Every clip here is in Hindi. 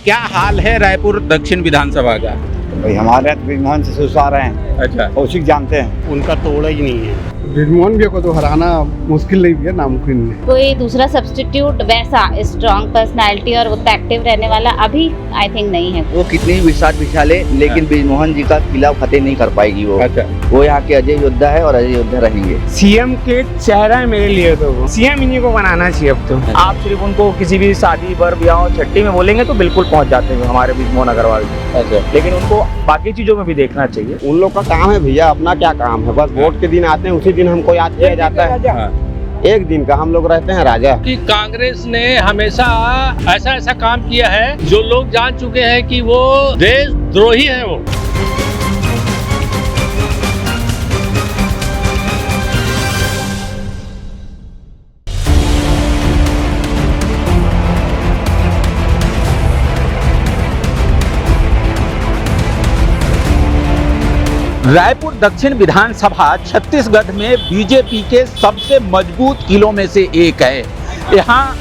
क्या हाल है रायपुर दक्षिण विधानसभा का? भाई हमारे यहाँ तो बृजमोहन से सुसार रहे हैं। अच्छा, कौशिक जानते हैं, उनका तोड़ा ही नहीं है। बृजमोहन भैया को तो हराना मुश्किल नहीं है, नामुमकिन नहीं। कोई दूसरा सब्स्टिट्यूट वैसा स्ट्रॉन्ग पर्सनालिटी और उतना एक्टिव रहने वाला अभी आई थिंक नहीं है। वो कितनी भी विसाट बिछा ले, लेकिन बृजमोहन जी का किला फतेह नहीं कर पाएगी वो। अच्छा, वो यहाँ के अजय योद्धा है और अजय योद्धा रहेंगे। सीएम के चेहरा है मेरे लिए, तो वो सीएम इन्हीं को बनाना चाहिए अब तो। आप सिर्फ उनको किसी भी शादी पर ब्याह छट्टी में बोलेंगे तो बिल्कुल पहुंच जाते हैं हमारे बृजमोहन अग्रवाल जी। अच्छा, लेकिन उनको बाकी चीजों में भी देखना चाहिए। उन लोग का काम है भैया, अपना क्या काम है, बस वोट के दिन आते हैं, उसी दिन हमको याद किया जाता है। हाँ। एक दिन का हम लोग रहते हैं राजा। कि कांग्रेस ने हमेशा ऐसा काम किया है जो लोग जान चुके हैं कि वो देशद्रोही है वो। रायपुर दक्षिण विधानसभा छत्तीसगढ़ में बीजेपी के सबसे मजबूत किलों में से एक है। यहाँ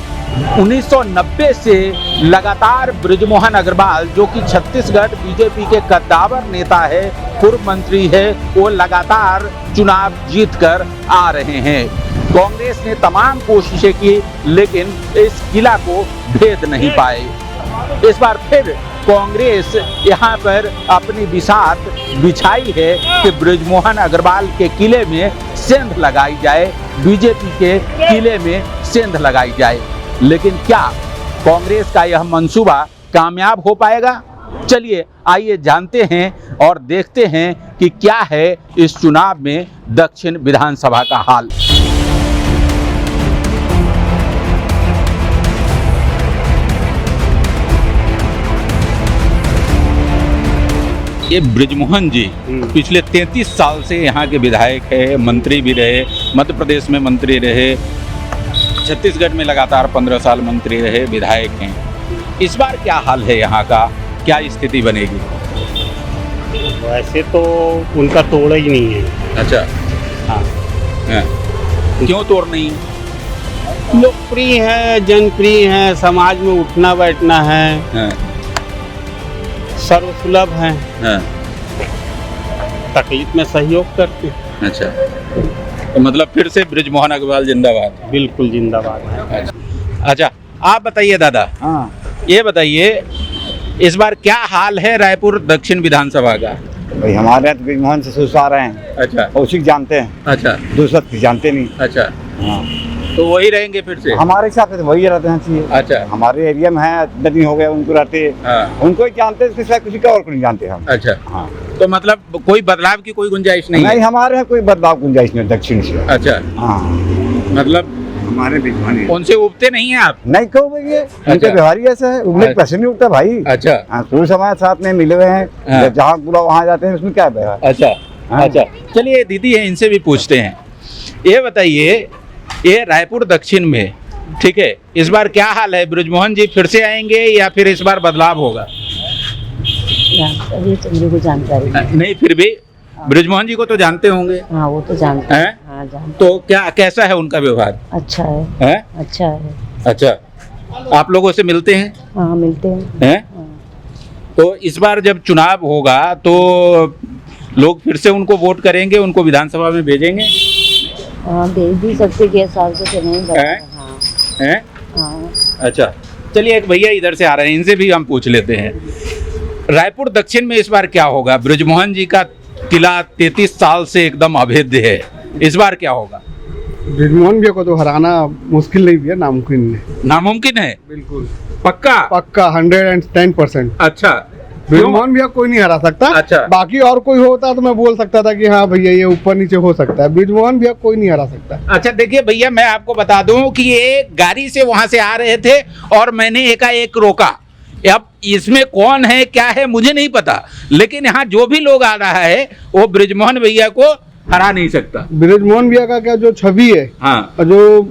1990 से लगातार बृजमोहन अग्रवाल, जो कि छत्तीसगढ़ बीजेपी के कद्दावर नेता है, पूर्व मंत्री है, वो लगातार चुनाव जीतकर आ रहे हैं। कांग्रेस ने तमाम कोशिशें की लेकिन इस किला को भेद नहीं पाए। इस बार फिर कांग्रेस यहाँ पर अपनी बिसात बिछाई है कि बृजमोहन अग्रवाल के किले में सेंध लगाई जाए, बीजेपी के किले में सेंध लगाई जाए। लेकिन क्या कांग्रेस का यह मंसूबा कामयाब हो पाएगा? चलिए आइए जानते हैं और देखते हैं कि क्या है इस चुनाव में दक्षिण विधानसभा का हाल। ये बृजमोहन जी पिछले 33 साल से यहाँ के विधायक है, मंत्री भी रहे, मध्य प्रदेश में मंत्री रहे, छत्तीसगढ़ में लगातार 15 साल मंत्री रहे, विधायक हैं। इस बार क्या हाल है यहाँ का, क्या स्थिति बनेगी? वैसे तो उनका तोड़ा ही नहीं है। अच्छा, हाँ, क्यों तोड़ नहीं? लोकप्रिय है, जनप्रिय है, समाज में उठना बैठना है, सर्वसुलभ है, तकलीफ में सहयोग करते हैं। अच्छा, तो मतलब फिर से बृजमोहन अग्रवाल जिंदाबाद? बिल्कुल जिंदाबाद है। अच्छा, आप बताइए दादा। हाँ ये बताइए इस बार क्या हाल है रायपुर दक्षिण विधानसभा का? भाई हमारे यहाँ तो बृजमोहन से सुसार रहे हैं। अच्छा, कौशिक जानते हैं, अच्छा, दूसरा किसी जानते नहीं। अच्छा, हाँ, तो वही रहेंगे फिर से? हमारे हिसाब से तो वही रहते हैं चाहिए। अच्छा, हमारे एरिया में है, नदी हो गया, उनको रहते, हाँ, उनको ही जानते हैं, किसी का और को नहीं जानते हम। अच्छा, हाँ, तो मतलब कोई बदलाव की कोई गुंजाइश नहीं नहीं है? हमारे यहाँ कोई बदलाव गुंजाइश नहीं दक्षिण से। अच्छा, हाँ, मतलब हमारे बृजमोहन उनसे उबते नहीं हैं आप? नहीं क्यों भैया, उनके व्यवहार ही ऐसा है, उगने अच्छा। पैसे नहीं उगता भाई। अच्छा, हाँ, पूरे समाज साथ में मिले हुए हैं, हाँ। जहाँ बुला वहाँ जाते हैं, उसमें क्या व्यवहार? अच्छा, हाँ। अच्छा, चलिए दीदी हैं, इनसे भी पूछते हैं। ये बताइए, ये रायपुर दक्षिण में, ठीक है, इस बार क्या हाल है? बृजमोहन जी फिर से आएंगे या फिर इस बार बदलाव होगा? अभी तो मेरे को जानकारी नहीं, फिर भी बृजमोहन जी को तो जानते होंगे? हाँ वो तो जानते हैं? हाँ जानते। तो क्या, कैसा है उनका व्यवहार? अच्छा है, हैं? अच्छा है। अच्छा, आप लोगों से मिलते हैं? हाँ मिलते हैं। हैं? तो इस बार जब चुनाव होगा तो लोग फिर से उनको वोट करेंगे, उनको विधानसभा में भेजेंगे? हाँ भेज भी सकते, के साल से नहीं हैं? हाँ हैं? हाँ। अच्छा, चलिए एक भैया इधर से आ रहे हैं, इनसे भी हम पूछ लेते हैं। रायपुर दक्षिण में इस बार क्या होगा? बृजमोहन जी का किला 33 साल से एकदम अभेद्य है, इस बार क्या होगा? बृजमोहन भैया को तो हराना मुश्किल नहीं है, नामुमकिन नहीं। नामुमकिन है? बिल्कुल पक्का? पक्का 110%। अच्छा, बृजमोहन भैया कोई नहीं हरा सकता। अच्छा। बाकी और कोई होता तो मैं बोल सकता था कि हाँ भैया ये ऊपर नीचे हो सकता है, बृजमोहन भैया कोई नहीं हरा सकता। अच्छा, देखिए भैया, मैं आपको बता दूं कि ये गाड़ी से वहां से आ रहे थे और मैंने एकाएक रोका। अब इसमें कौन है क्या है मुझे नहीं पता, लेकिन यहाँ जो भी लोग आ रहा है वो बृजमोहन भैया को हरा नहीं सकता। बृजमोहन भैया का क्या जो छवि है, हाँ, जो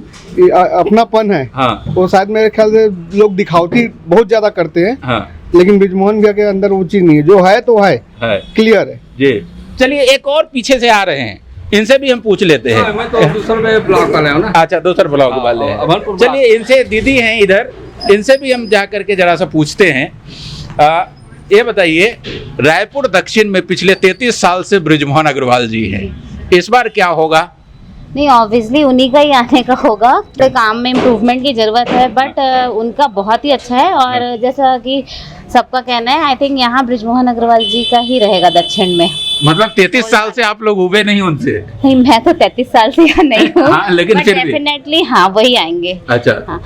अपनापन है, हाँ, वो शायद मेरे ख्याल से लोग दिखावटी बहुत ज्यादा करते हैं, हाँ, लेकिन बृजमोहन भैया के अंदर वो चीज नहीं है, जो है तो है, क्लियर है जी। चलिए एक और पीछे से आ रहे हैं, इनसे भी हम पूछ लेते हैं। मैं तो दूसरे ब्लॉक वाले हूँ ना। अच्छा, दूसरे ब्लॉक वाले हैं। चलिए इनसे, दीदी हैं इधर, इनसे भी हम जा करके जरा सा पूछते हैं। ये बताइए, रायपुर दक्षिण में पिछले 33 साल से बृजमोहन अग्रवाल जी हैं, इस बार क्या होगा? नहीं, ऑब्वियसली उन्हीं का ही आने का होगा। तो काम में इम्प्रूवमेंट की जरूरत है, बट उनका बहुत ही अच्छा है। और जैसा कि सबका कहना है, आई थिंक यहाँ बृजमोहन अग्रवाल जी का ही रहेगा दक्षिण में। मतलब 33 साल से आप लोग उबे नहीं उनसे? नहीं, मैं तो 33 साल से यहाँ नहीं हूँ। हाँ, लेकिन फिर भी डेफिनेटली हाँ वही आएंगे। अच्छा। हाँ,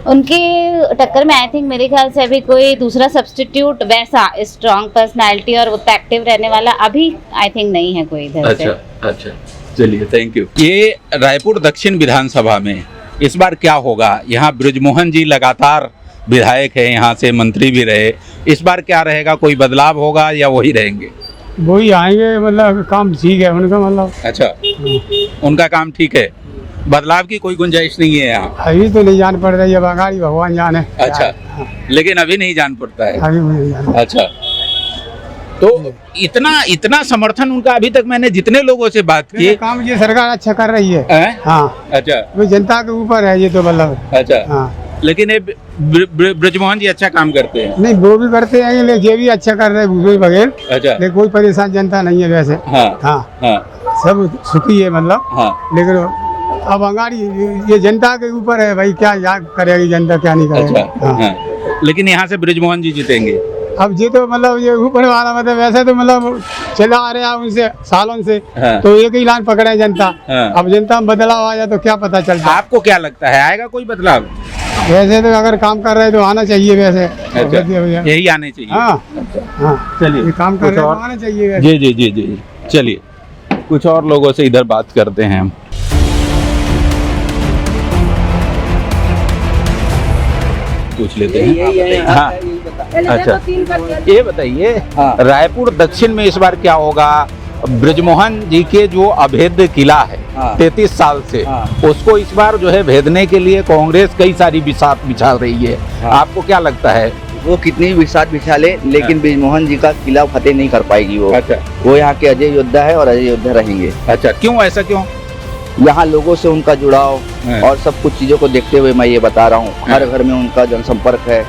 उनके टक्कर में आई थिंक मेरे ख्याल से अभी कोई दूसरा सब्स्टिट्यूट वैसा स्ट्रॉन्ग पर्सनालिटी और उतना एक्टिव रहने वाला अभी आई थिंक नहीं है कोई इधर से। अच्छा, चलिए, थैंक यू। ये रायपुर दक्षिण विधानसभा में इस बार क्या होगा? यहाँ बृजमोहन जी लगातार विधायक है, यहाँ से मंत्री भी रहे, इस बार क्या रहेगा? कोई बदलाव होगा या वही रहेंगे? वही आएंगे, मतलब काम ठीक है उनका, मतलब अच्छा, उनका काम ठीक है, बदलाव की कोई गुंजाइश नहीं है यहाँ? अभी तो नहीं जान पड़ रही है, बंगाली भगवान जाने। अच्छा, लेकिन अभी नहीं जान पड़ता है। अभी मुझे नहीं जान। अच्छा, तो इतना समर्थन उनका अभी तक मैंने जितने लोगों से बात की। काम ये सरकार अच्छा कर रही है। हाँ, अच्छा, वो जनता के ऊपर है ये तो, मतलब। अच्छा, हाँ, लेकिन ये बृजमोहन जी अच्छा काम करते हैं। नहीं, वो भी करते हैं, लेकिन ये भी अच्छा कर रहे हैं भूपेश बघेल। अच्छा, लेकिन कोई परेशान जनता नहीं है वैसे। हाँ हाँ, हाँ सब सुखी है, मतलब। हाँ, लेकिन अब अंगारी ये जनता के ऊपर है भाई, क्या याद करेगी जनता, क्या नहीं करेगी। अच्छा, हाँ। हाँ। लेकिन यहाँ से बृजमोहन जी जीतेंगे? अब ये तो मतलब ये ऊपर वाला, मतलब वैसे तो मतलब चला आ रहा है उनसे सालों से। हाँ। तो एक ही लाइन पकड़े जनता। हाँ। अब जनता में बदलाव आ जाए तो क्या पता चलता। आपको क्या लगता है, आएगा कोई बदलाव? वैसे तो अगर काम कर रहे हैं तो आना चाहिए वैसे। अच्छा, यही आने चाहिए। हाँ हाँ, चलिए, ये काम कर रहे हैं तो आना चाहिए वैसे। जी जी जी जी, चलिए कुछ और लोगों से इधर बात करते हैं हम। पूछ लेते हैं। हाँ, अच्छा, ये बताइए, रायपुर दक्षिण में इस बार क्या होगा? बृजमोहन जी के जो अभेद्य किला है 33 साल से, उसको इस बार जो है भेदने के लिए कांग्रेस कई सारी बिसात बिछा रही है। आपको क्या लगता है? वो कितनी भी बिसात बिछा ले, लेकिन बृजमोहन जी का किला फतेह नहीं कर पाएगी वो। अच्छा, वो यहाँ के अजय योद्धा है और अजय योद्धा रहेंगे। अच्छा, क्यों, ऐसा क्यों? यहाँ लोगों से उनका जुड़ाव और सब कुछ चीजों को देखते हुए मैं ये बता रहा हूँ, हर घर में उनका जनसंपर्क है,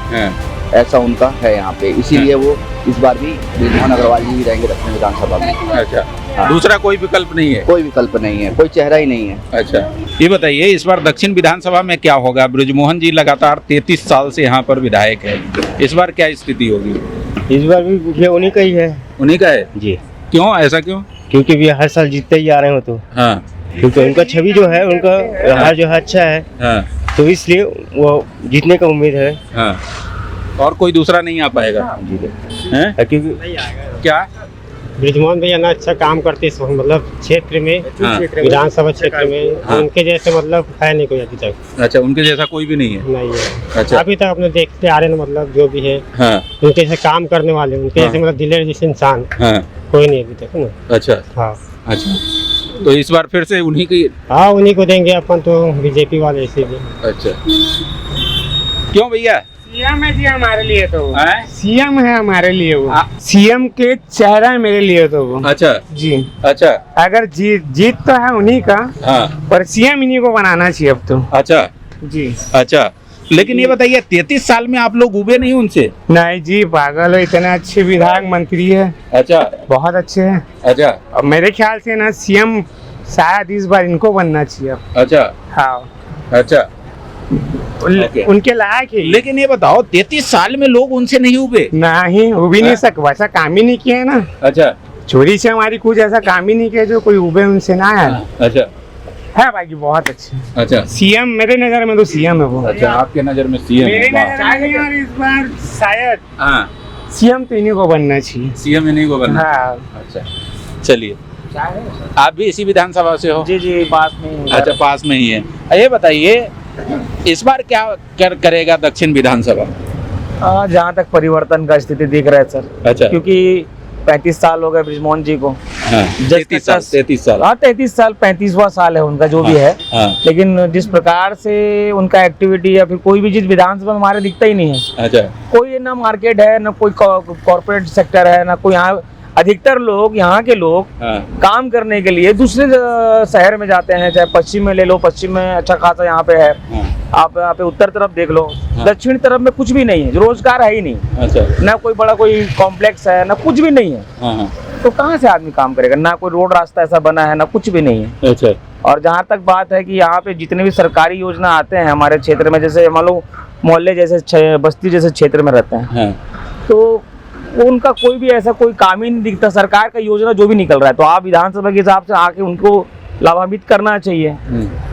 ऐसा उनका है यहाँ पे, इसीलिए वो इस बार भी बृजमोहन अग्रवाल जी ही रहेंगे दक्षिण विधानसभा में। अच्छा, दूसरा कोई विकल्प नहीं है? कोई विकल्प नहीं है, कोई चेहरा ही नहीं है। अच्छा, ये बताइए, इस बार दक्षिण विधानसभा में क्या होगा? बृजमोहन जी लगातार 33 साल से यहाँ पर विधायक है, इस बार क्या स्थिति होगी? इस बार भी उन्हीं का ही है। उन्हीं का है जी। क्यों, ऐसा क्यों? क्योंकि भी हर साल जीतते ही आ रहे हो तो। हाँ, क्योंकि उनका छवि जो है, उनका व्यवहार जो है अच्छा है। हाँ, तो इसलिए वो जीतने का उम्मीद है। हाँ, और कोई दूसरा नहीं आ पाएगा? हैं? क्योंकि क्या बृजमोहन भैया ना अच्छा काम करते इस मतलब क्षेत्र में, विधानसभा क्षेत्र में। हाँ। उनके जैसे मतलब है नहीं कोई अभी तक। अच्छा, उनके जैसा कोई भी नहीं है? नहीं है। अच्छा, अभी तक अपने देखते आ रहे हैं, मतलब जो भी है हाँ, उनके जैसे काम करने वाले, उनके जैसे मतलब दिलेर जैसे इंसान हाँ, कोई नहीं अभी तक ना। अच्छा, हाँ, अच्छा, तो इस बार फिर से उन्हीं की? हाँ, उन्हीं को देंगे अपन तो, बीजेपी वाले इसीलिए। अच्छा, क्यों भैया? सीएम है जी हमारे लिए तो। सीएम है हमारे लिए वो। सीएम के चेहरा है मेरे लिए तो वो। अच्छा जी। अच्छा, अगर जीत तो है उन्हीं का, हाँ, पर सीएम इन्हीं को बनाना चाहिए अब तो। अच्छा जी। अच्छा, लेकिन ये बताइए, 33 साल में आप लोग उबे नहीं उनसे? नहीं जी, पागल है, इतने अच्छे विधायक मंत्री है। अच्छा, बहुत अच्छे हैं। अच्छा, अब मेरे ख्याल से ना सीएम शायद इस बार इनको बनना चाहिए। अच्छा, हाँ, अच्छा, उनके लायक है। लेकिन ये बताओ, 33 साल में लोग उनसे नहीं उबे? नहीं, उब ही नहीं सक, वैसा काम ही नहीं किया ना। अच्छा, चोरी से हमारी कुछ ऐसा काम ही नहीं किया जो कोई उबे उनसे ना है। अच्छा, है भाई बहुत अच्छे। अच्छा, सीएम मेरे नजर में तो सीएम है वो। अच्छा, आपके नजर में सीएम? मेरे नजर में और इस बार शायद हाँ, सीएम तो इन्हीं को बनना चाहिए। सीएम इन्हीं को बनना? हाँ। अच्छा, चलिए, आप भी इसी विधानसभा से हो? जी जी, पास में। अच्छा, पास में ही है। ये बताइए, इस बार क्या करेगा दक्षिण विधानसभा? जहाँ तक परिवर्तन का स्थिति दिख रहा है सर। अच्छा, क्योंकि 35 साल हो गए बृजमोहन जी को। हाँ, 33 साल। 33 साल, हाँ, 33 साल, 35वां साल है उनका जो भी है। हाँ, लेकिन जिस प्रकार से उनका एक्टिविटी या फिर कोई भी चीज विधानसभा में हमारे दिखता ही नहीं है। अच्छा, कोई ना मार्केट है, ना कोई कॉर्पोरेट सेक्टर है, ना कोई यहाँ अधिकतर लोग, यहाँ के लोग काम करने के लिए दूसरे शहर में जाते हैं। चाहे पश्चिम में ले लो, पश्चिम में अच्छा खासा यहाँ पे है, आप यहाँ पे उत्तर तरफ देख लो, दक्षिण तरफ में कुछ भी नहीं है, रोजगार है ही नहीं। अच्छा। ना कोई बड़ा कोई कॉम्प्लेक्स है, ना कुछ भी नहीं है। तो कहाँ से आदमी काम करेगा? ना कोई रोड रास्ता ऐसा बना है, ना कुछ भी नहीं है। अच्छा। और जहाँ तक बात है कि यहाँ पे जितने भी सरकारी योजना आते हैं हमारे क्षेत्र में, जैसे मान लो मोहल्ले जैसे बस्ती जैसे क्षेत्र में रहते हैं, तो उनका कोई भी ऐसा कोई काम ही नहीं दिखता। सरकार का योजना जो भी निकल रहा है, तो आप विधानसभा के हिसाब से आके उनको लाभान्वित करना चाहिए।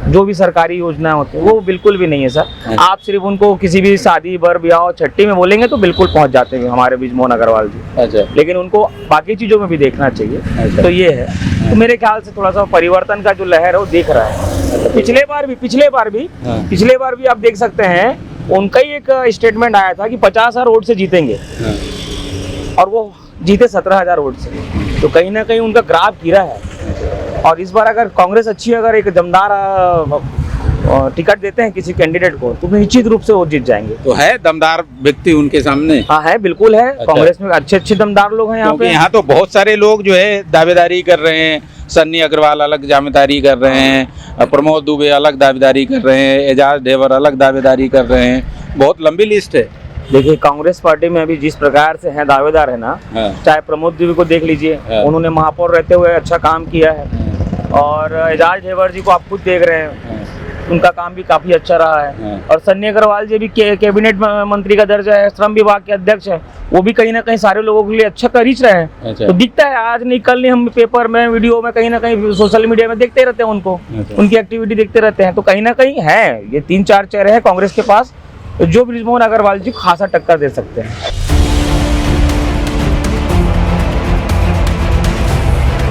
जो भी सरकारी योजना होती है वो बिल्कुल भी नहीं है सर। आप सिर्फ उनको किसी भी शादी बर ब्याह छट्टी में बोलेंगे तो बिल्कुल पहुंच जाते हैं हमारे बृजमोहन अग्रवाल जी। अच्छा। लेकिन उनको बाकी चीजों में भी देखना चाहिए। अच्छा। तो ये है, तो मेरे ख्याल से थोड़ा सा परिवर्तन का जो लहर है वो दिख रहा है। पिछले बार भी आप देख सकते हैं, उनका ही एक स्टेटमेंट आया था कि 50,000 वोट से जीतेंगे, और वो जीते 17,000 वोट से। तो कहीं ना कहीं उनका ग्राफ गिरा है। और इस बार अगर कांग्रेस अच्छी, अगर एक दमदार टिकट देते हैं किसी कैंडिडेट को, तो निश्चित रूप से वो जीत जाएंगे। तो है दमदार व्यक्ति उनके सामने? हाँ है, बिल्कुल है। अच्छा। कांग्रेस में अच्छे दमदार लोग हैं यहाँ पे। यहाँ तो बहुत सारे लोग जो है दावेदारी कर रहे हैं। सन्नी अग्रवाल अलग दावेदारी कर रहे हैं, प्रमोद दुबे अलग दावेदारी कर रहे हैं, एजाज ढेबर अलग दावेदारी कर रहे हैं। बहुत लंबी लिस्ट है। देखिए, कांग्रेस पार्टी में अभी जिस प्रकार से है दावेदार है ना, चाहे प्रमोद दुबे को देख लीजिए, उन्होंने महापौर रहते हुए अच्छा काम किया है। और एजाज ढेबर जी को आप खुद देख रहे हैं, उनका काम भी काफी अच्छा रहा है। और सन्नी अग्रवाल जी भी कैबिनेट मंत्री का दर्जा है, श्रम विभाग के अध्यक्ष है, वो भी कहीं ना कहीं सारे लोगों के लिए अच्छा कर रहे हैं। अच्छा। तो दिखता है, आज नहीं कल नहीं, हम पेपर में, वीडियो में, कहीं ना कहीं सोशल मीडिया में देखते रहते हैं उनको। अच्छा। उनकी एक्टिविटी देखते रहते हैं। तो कहीं ना कहीं है, ये 3-4 चेहरे हैं कांग्रेस के पास जो बृजमोहन अग्रवाल जी खासा टक्कर दे सकते हैं।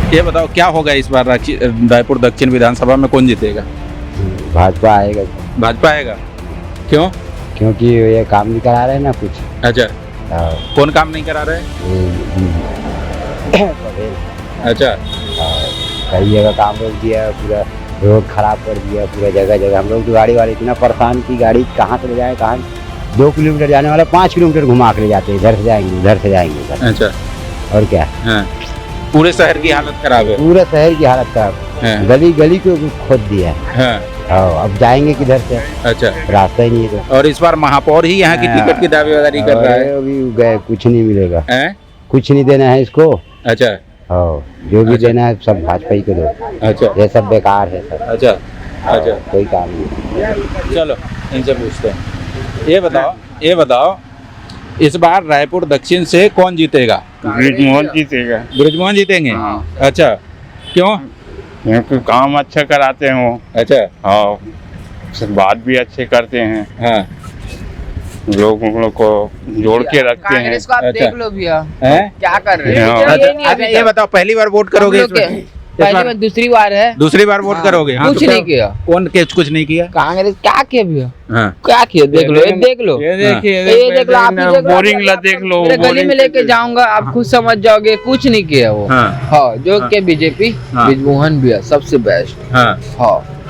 ये बताओ क्या होगा इस बार रायपुर दक्षिण विधानसभा में, कौन जीतेगा? भाजपा आएगा। भाजपा आएगा? क्यों? क्योंकि ये काम नहीं करा रहे ना कुछ। अच्छा। कौन काम नहीं करा रहे? अच्छा। कई जगह काम रोक दिया, पूरा रोड खराब कर दिया, पूरा जगह जगह। हम लोग तो गाड़ी वाले इतना परेशान की, गाड़ी कहाँ से ले जाए, कहाँ 2 किलोमीटर जाने वाला 5 किलोमीटर घुमा के ले जाते हैं, इधर से जाएंगे उधर से जाएंगे। अच्छा। और क्या? हाँ। पूरे शहर की हालत खराब है। पूरे शहर की हालत खराब। हाँ। गली गली को खोद दिया है। हाँ। अब जाएंगे किधर से? अच्छा। रास्ता ही नहीं है। और इस बार महापौर ही यहाँ की टिकट की दावेदारी कर रहा है। अभी गए, कुछ नहीं मिलेगा। कुछ नहीं देना है इसको। अच्छा। जो भी देना है सब भाजपा ही को दो। अच्छा। ये सब बेकार है सब। अच्छा। अच्छा। कोई काम नहीं। चलो इनसे पूछते हैं। ये बताओ इस बार रायपुर दक्षिण से कौन जीतेगा? बृजमोहन जीतेगा। बृजमोहन जीतेंगे? हाँ। अच्छा। क्यों? क्योंकि काम अच्छा कराते हैं वो। अच्छा। हाँ, बात भी अच्छे करते हैं। हाँ। लोगों को जोड़ के रखते हैं। कांग्रेस को आप देख लो भैया क्या कर रहे हैं। अच्छा, ये बताओ पहली बार वोट करोगे? पहली बार, दूसरी बार है। दूसरी बार वोट करोगे? हाँ, कुछ नहीं किया। कौन कुछ नहीं किया? कांग्रेस क्या किया भैया? हाँ। क्या किया? देख लो, ये देख लो, ये देख लो, आप बोरिंग ला देख लो। गली में लेके जाऊंगा, आप खुद समझ जाओगे, कुछ नहीं किया वो। हाँ, जो के बीजेपी बृजमोहन भैया सबसे बेस्ट। हाँ।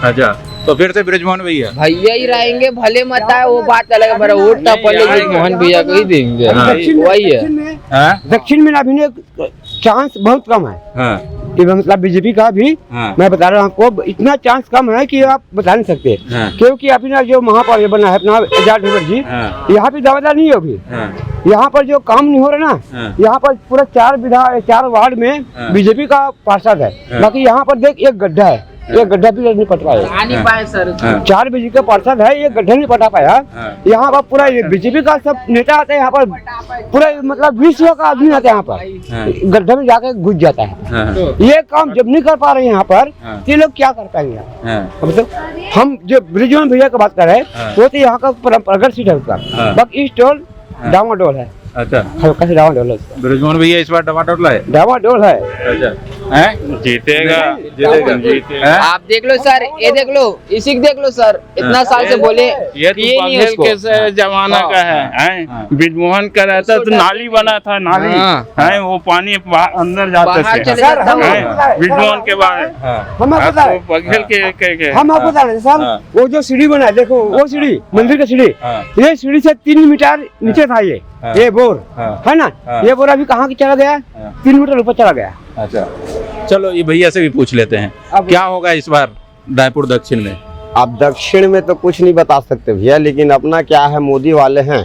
अच्छा, तो फिर से बृजमोहन भैया ही रहेंगे, भले मत आए वो बात अलग है, वोट तो पहले बृजमोहन भैया को ही देंगे। वही है। दक्षिण में अभी चांस बहुत कम है कि मतलब बीजेपी का भी। मैं बता रहा हूँ आपको, इतना चांस कम है कि आप बता नहीं सकते। क्योंकि अभी ना जो महापौर बना है अपना एजाज ढेबर जी, यहाँ पे दावेदार नहीं है अभी। यहाँ पर जो काम नहीं हो रहा ना, यहाँ पर पूरा 4 वार्ड में बीजेपी का पार्षद है। बाकी यहाँ पर देख एक गड्ढा है, ये गड्ढा भी नहीं पट पाया सर। 4 बीजेपी का पार्षद है, ये गड्ढा नहीं पटा पाया। यहाँ पर पूरा बीजेपी का सब नेता आता है यहाँ पर, पूरा मतलब 20 का आदमी आता है यहाँ पर, गड्ढे में जाकर घुस जाता है। ये काम जब नहीं कर पा रहे हैं यहाँ पर, ये लोग क्या कर पाएंगे? तो हम जो बृजमोहन भैया की बात कर रहे हैं, वो तो यहाँ का परगढ़ सीट है उसका, बाकी ईस्ट टोल डामाडोल है। अच्छा, हल्का से डामाडोल है। बृजमोहन भैया इस बार डामाडोल है? डामाडोल है। अच्छा। जीतेगा आप देख लो सर, ये देख लो, इसी को देख लो सर, इतना साल से बोले ये तो ये नहीं बघेल उसको। के जमाना का है। ब्रिजमोहन का रहता तो नाली बना था, नाली है, वो पानी अंदर जाते बाहर थे। चले जाता था। हैं, ब्रिजमोहन के बाद हम आपको बता रहे बघेल के हम आपको बता रहे साहब, वो जो सीढ़ी बना है, देखो वो सीढ़ी, मंदिर का सीढ़ी, ये सीढ़ी से 3 मीटर नीचे था ये बोर है ना, ये बोर अभी कहाँ की चला गया, 3 मीटर ऊपर चला गया। अच्छा, चलो ये भैया से भी पूछ लेते हैं, क्या होगा इस बार रायपुर दक्षिण में? अब दक्षिण में तो कुछ नहीं बता सकते भैया, लेकिन अपना क्या है, मोदी वाले हैं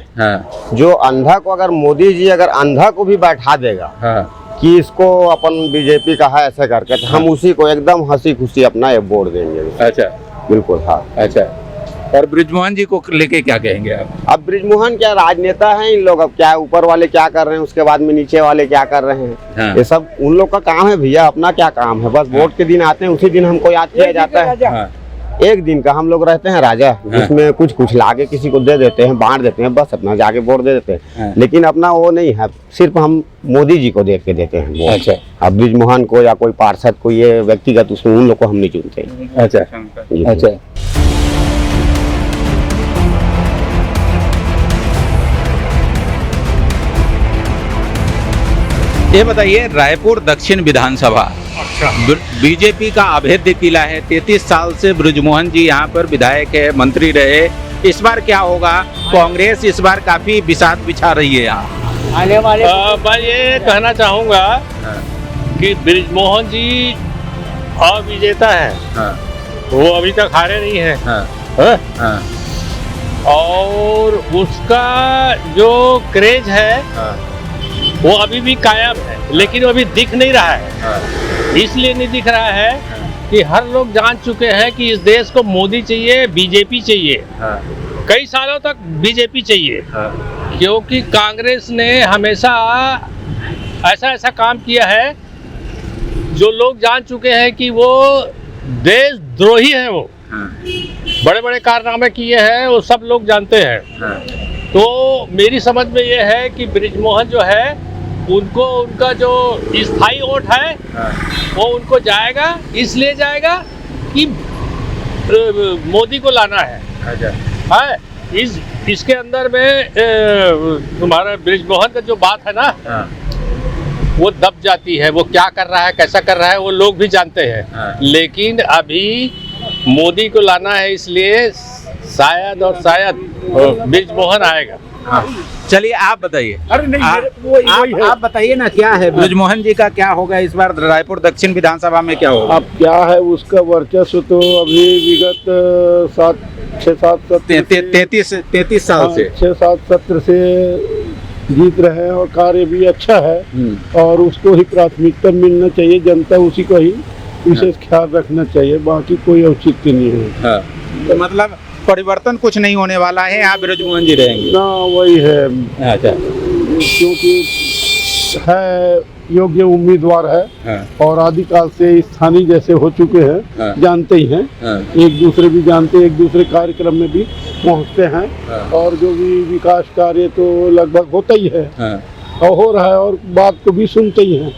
जो अंधा को, अगर मोदी जी अगर अंधा को भी बैठा देगा कि इसको अपन बीजेपी का है ऐसे करके, तो हम उसी को एकदम हंसी खुशी अपना ये वोट देंगे। अच्छा, बिल्कुल हाँ। अच्छा, और ब्रिजमोहन जी को लेके क्या कहेंगे आप? अब ब्रिजमोहन क्या राजनेता हैं इन लोग, अब क्या ऊपर वाले क्या कर रहे हैं, उसके बाद में नीचे वाले क्या कर रहे हैं, ये सब उन लोग का काम है भैया, अपना क्या काम है, बस वोट के दिन आते हैं, उसी दिन हमको याद किया जाता है। एक दिन का हम लोग रहते हैं राजा, जिसमें कुछ कुछ लाके किसी को दे देते हैं, बांट देते हैं, बस अपना जाके वोट दे देते हैं, लेकिन अपना वो नहीं है, सिर्फ हम मोदी जी को देख के देते हैं वोट। अच्छा, अब ब्रिजमोहन को या कोई पार्षद को, ये व्यक्तिगत उसमें उन लोग को हम नहीं चुनते। अच्छा अच्छा, ये बताइए, रायपुर दक्षिण विधानसभा बीजेपी का अभेद्य किला है, 33 साल से ब्रिजमोहन जी यहाँ पर विधायक है, मंत्री रहे, इस बार क्या होगा? कांग्रेस इस बार काफी बिसात बिछा रही है यहाँ आने वाले। मैं ये कहना चाहूँगा कि ब्रिजमोहन जी अविजेता है, वो अभी तक हारे नहीं है, और उसका जो क्रेज है वो अभी भी कायम है, लेकिन वो अभी दिख नहीं रहा है। इसलिए नहीं दिख रहा है कि हर लोग जान चुके हैं कि इस देश को मोदी चाहिए, बीजेपी चाहिए, कई सालों तक बीजेपी चाहिए, क्योंकि कांग्रेस ने हमेशा ऐसा काम किया है जो लोग जान चुके हैं कि वो देशद्रोही है, वो बड़े बड़े कारनामे किए हैं, वो सब लोग जानते हैं। तो मेरी समझ में ये है कि ब्रिजमोहन जो है, उनको उनका जो स्थायी वोट है वो उनको जाएगा, इसलिए जाएगा कि मोदी को लाना है। इसके अंदर में तुम्हारा ब्रिजमोहन का जो बात है ना, वो दब जाती है, वो क्या कर रहा है, कैसा कर रहा है, वो लोग भी जानते हैं, लेकिन अभी मोदी को लाना है, इसलिए शायद और शायद ब्रिजमोहन आएगा। चलिए आप बताइए, आप बताइए ना, क्या है ब्रिजमोहन जी का क्या होगा इस बार रायपुर दक्षिण विधानसभा में, क्या होगा? अब क्या है उसका वर्चस्व, तो अभी विगत 33 साल से 6-7 सत्र से जीत रहे हैं, और कार्य भी अच्छा है, और उसको ही प्राथमिकता मिलना चाहिए, जनता उसी को ही विशेष ख्याल रखना चाहिए, बाकी कोई औचित्य नहीं है। तो मतलब परिवर्तन कुछ नहीं होने वाला है, यहाँ ब्रिजमोहन जी रहेंगे ना, वही है। अच्छा, क्योंकि है योग्य उम्मीदवार है, और आदिकाल से स्थानीय जैसे हो चुके हैं, जानते ही हैं, एक दूसरे भी जानते हैं, एक दूसरे कार्यक्रम में भी पहुंचते हैं, और जो भी विकास कार्य तो लगभग होता ही है, और हो रहा है, और बात को भी सुनते ही हैं।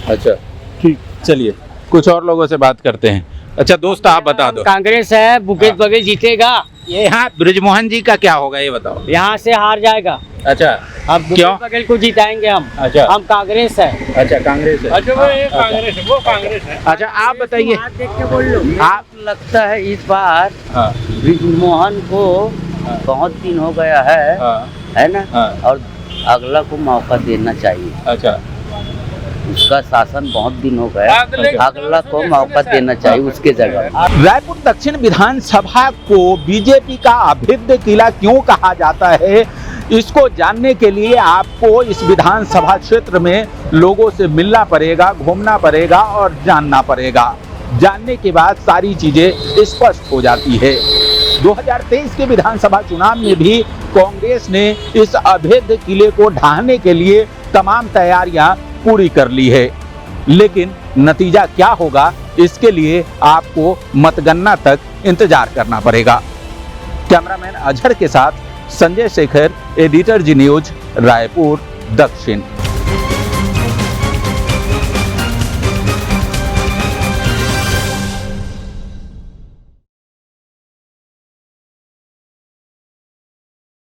अच्छा, ठीक, चलिए कुछ और लोगों से बात करते हैं। अच्छा दोस्त, आप बता दो। कांग्रेस है, भूपेश बघेल जीतेगा। ये यहाँ ब्रिजमोहन जी का क्या होगा ये बताओ? यहाँ से हार जाएगा। अच्छा, अब क्यों? भूपेश बघेल को जिताएंगे हम। अच्छा, हम कांग्रेस है। अच्छा, कांग्रेस है। अच्छा, वो कांग्रेस है। अच्छा, आप बताइए, आप लगता है इस बार ब्रिजमोहन को बहुत दिन हो गया है ना, और अगला को मौका देना चाहिए। अच्छा, उसका शासन बहुत दिन हो गया, अगला को मौका देना चाहिए उसके जगह। रायपुर दक्षिण विधानसभा को बीजेपी का अभेद्य किला क्यों कहा जाता है, इसको जानने के लिए आपको इस विधानसभा क्षेत्र में लोगों से मिलना पड़ेगा, घूमना पड़ेगा और जानना पड़ेगा। जानने के बाद सारी चीजें स्पष्ट हो जाती है। 2023 के विधानसभा चुनाव में भी कांग्रेस ने इस अभेद्य किले को ढाहने के लिए तमाम तैयारियां पूरी कर ली है, लेकिन नतीजा क्या होगा इसके लिए आपको मतगणना तक इंतजार करना पड़ेगा। कैमरामैन अजहर के साथ संजय शेखर, एडिटर जी न्यूज, रायपुर दक्षिण।